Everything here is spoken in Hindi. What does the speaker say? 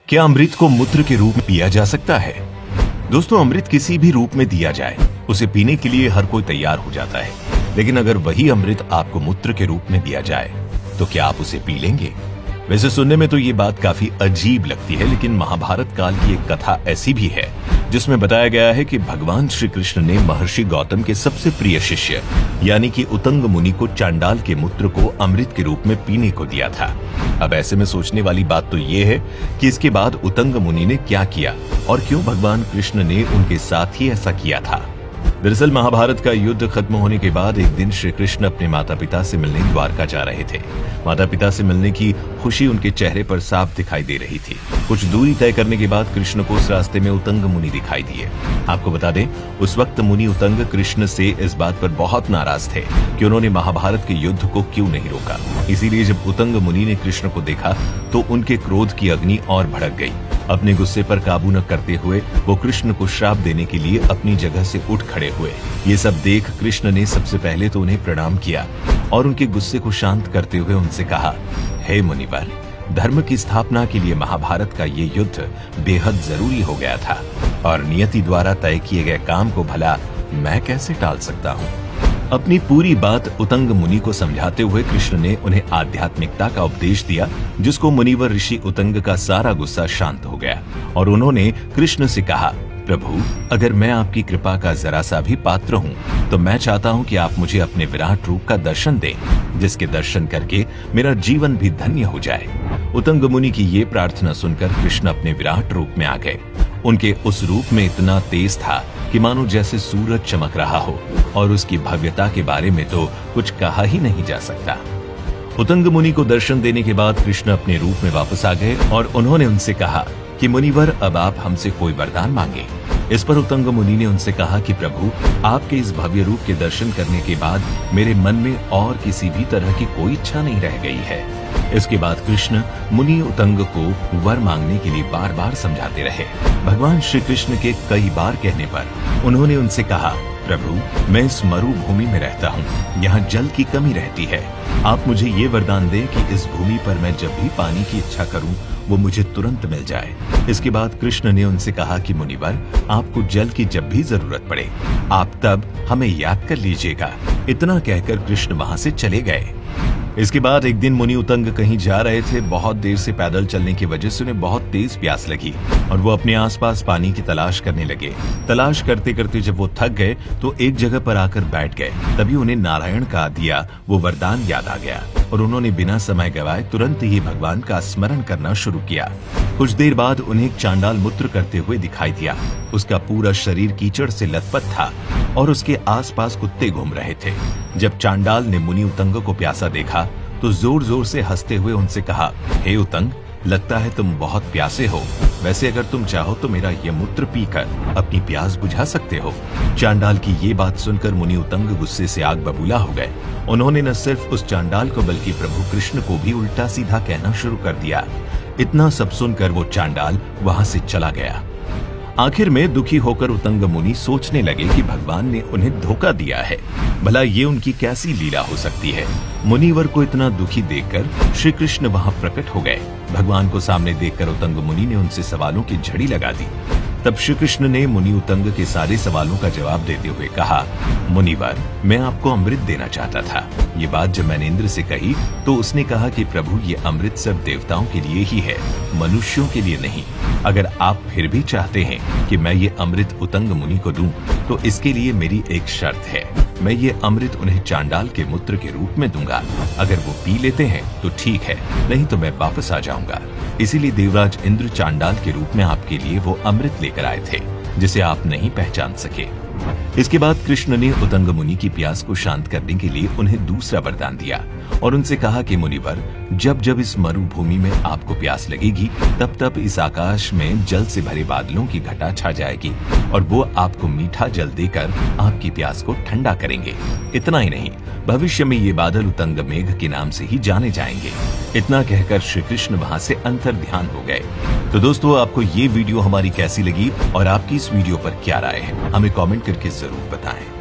क्या अमृत को मूत्र के रूप में पिया जा सकता है? दोस्तों, अमृत किसी भी रूप में दिया जाए, उसे पीने के लिए हर कोई तैयार हो जाता है। लेकिन अगर वही अमृत आपको मूत्र के रूप में दिया जाए तो क्या आप उसे पी लेंगे? वैसे सुनने में तो ये बात काफी अजीब लगती है, लेकिन महाभारत काल की एक कथा ऐसी भी है जिसमें बताया गया है कि भगवान श्री कृष्ण ने महर्षि गौतम के सबसे प्रिय शिष्य यानी कि उतंग मुनि को चांडाल के मूत्र को अमृत के रूप में पीने को दिया था। अब ऐसे में सोचने वाली बात तो ये है कि इसके बाद उतंग मुनि ने क्या किया और क्यों भगवान कृष्ण ने उनके साथ ही ऐसा किया था। दरअसल महाभारत का युद्ध खत्म होने के बाद एक दिन श्री कृष्ण अपने माता पिता से मिलने द्वारका जा रहे थे। माता पिता से मिलने की खुशी उनके चेहरे पर साफ दिखाई दे रही थी। कुछ दूरी तय करने के बाद कृष्ण को उस रास्ते में उतंग मुनि दिखाई दिए। आपको बता दें, उस वक्त मुनि उतंग कृष्ण से इस बात पर बहुत नाराज थे कि उन्होंने महाभारत के युद्ध को क्यों नहीं रोका। इसीलिए जब उतंग मुनि ने कृष्ण को देखा तो उनके क्रोध की अग्नि और भड़क गई। अपने गुस्से पर काबू न करते हुए वो कृष्ण को श्राप देने के लिए अपनी जगह से उठ खड़े हुए। ये सब देख कृष्ण ने सबसे पहले तो उन्हें प्रणाम किया और उनके गुस्से को शांत करते हुए उनसे कहा, हे मुनिवर, धर्म की स्थापना के लिए महाभारत का ये युद्ध बेहद जरूरी हो गया था और नियति द्वारा तय किए गए काम को भला मैं कैसे टाल सकता हूँ। अपनी पूरी बात उतंग मुनि को समझाते हुए कृष्ण ने उन्हें आध्यात्मिकता का उपदेश दिया, जिसको मुनिवर ऋषि उतंग का सारा गुस्सा शांत हो गया और उन्होंने कृष्ण से कहा, प्रभु, अगर मैं आपकी कृपा का जरा सा भी पात्र हूँ तो मैं चाहता हूँ कि आप मुझे अपने विराट रूप का दर्शन दें, जिसके दर्शन करके मेरा जीवन भी धन्य हो जाए। उतंग मुनि की ये प्रार्थना सुनकर कृष्ण अपने विराट रूप में आ गए। उनके उस रूप में इतना तेज था कि मानो जैसे सूरज चमक रहा हो और उसकी भव्यता के बारे में तो कुछ कहा ही नहीं जा सकता। उतंग मुनि को दर्शन देने के बाद कृष्ण अपने रूप में वापस आ गए और उन्होंने उनसे कहा कि मुनिवर, अब आप हमसे कोई वरदान मांगे। इस पर उतंग मुनि ने उनसे कहा कि प्रभु, आपके इस भव्य रूप के दर्शन करने के बाद मेरे मन में और किसी भी तरह की कोई इच्छा नहीं रह गई है। इसके बाद कृष्ण मुनि उतंग को वर मांगने के लिए बार बार समझाते रहे। भगवान श्री कृष्ण के कई बार कहने पर उन्होंने उनसे कहा, प्रभु, मैं इस मरुभूमि में रहता हूँ, यहाँ जल की कमी रहती है। आप मुझे ये वरदान दें कि इस भूमि पर मैं जब भी पानी की इच्छा करूँ वो मुझे तुरंत मिल जाए। इसके बाद कृष्ण ने उनसे कहा कि मुनिवर, आपको जल की जब भी जरूरत पड़े आप तब हमें याद कर लीजिएगा। इतना कहकर कृष्ण वहां से चले गए। इसके बाद एक दिन मुनि उतंग कहीं जा रहे थे। बहुत देर से पैदल चलने की वजह से उन्हें बहुत तेज प्यास लगी और वो अपने आसपास पानी की तलाश करने लगे। तलाश करते करते जब वो थक गए तो एक जगह पर आकर बैठ गए। तभी उन्हें नारायण का दिया वो वरदान याद आ गया और उन्होंने बिना समय गवाए तुरंत ही भगवान का स्मरण करना शुरू किया। कुछ देर बाद उन्हें एक चांडाल मूत्र करते हुए दिखाई दिया। उसका पूरा शरीर कीचड़ से लथपथ था और उसके आसपास कुत्ते घूम रहे थे। जब चांडाल ने मुनि उतंग को प्यासा देखा तो जोर जोर से हंसते हुए उनसे कहा, हे उतंग, लगता है तुम बहुत प्यासे हो। वैसे अगर तुम चाहो तो मेरा ये मूत्र पीकर अपनी प्यास बुझा सकते हो। चांडाल की ये बात सुनकर मुनि उतंग गुस्से से आग बबूला हो गए। उन्होंने न सिर्फ उस चांडाल को बल्कि प्रभु कृष्ण को भी उल्टा सीधा कहना शुरू कर दिया। इतना सब सुनकर वो चांडाल वहां से चला गया। आखिर में दुखी होकर उतंग मुनि सोचने लगे कि भगवान ने उन्हें धोखा दिया है। भला ये उनकी कैसी लीला हो सकती है। मुनिवर को इतना दुखी देखकर श्री कृष्ण वहां प्रकट हो गए। भगवान को सामने देखकर उतंग मुनि ने उनसे सवालों की झड़ी लगा दी। तब श्री कृष्ण ने मुनि उतंग के सारे सवालों का जवाब देते हुए कहा, मुनिवर, मैं आपको अमृत देना चाहता था। ये बात जब मैंने इंद्र से कही तो उसने कहा कि प्रभु, ये अमृत सिर्फ देवताओं के लिए ही है, मनुष्यों के लिए नहीं। अगर आप फिर भी चाहते हैं कि मैं ये अमृत उतंग मुनि को दूं, तो इसके लिए मेरी एक शर्त है। मैं ये अमृत उन्हें चांडाल के मूत्र के रूप में दूंगा। अगर वो पी लेते हैं तो ठीक है, नहीं तो मैं वापस आ जाऊंगा। इसीलिए देवराज इंद्र चांडाल के रूप में आपके लिए वो अमृत लेकर आए थे, जिसे आप नहीं पहचान सके। इसके बाद कृष्ण ने उतंग मुनि की प्यास को शांत करने के लिए उन्हें दूसरा वरदान दिया और उनसे कहा कि मुनिवर, जब जब इस मरुभूमि में आपको प्यास लगेगी तब तब इस आकाश में जल से भरे बादलों की घटा छा जाएगी और वो आपको मीठा जल देकर आपकी प्यास को ठंडा करेंगे। इतना ही नहीं, भविष्य में ये बादल उतंग मेघ के नाम से ही जाने जाएंगे। इतना कहकर श्री कृष्ण वहां से अंतर ध्यान हो गए। तो दोस्तों, आपको ये वीडियो हमारी कैसी लगी और आपकी इस वीडियो पर क्या राय है, हमें कमेंट करके जरूर बताएं।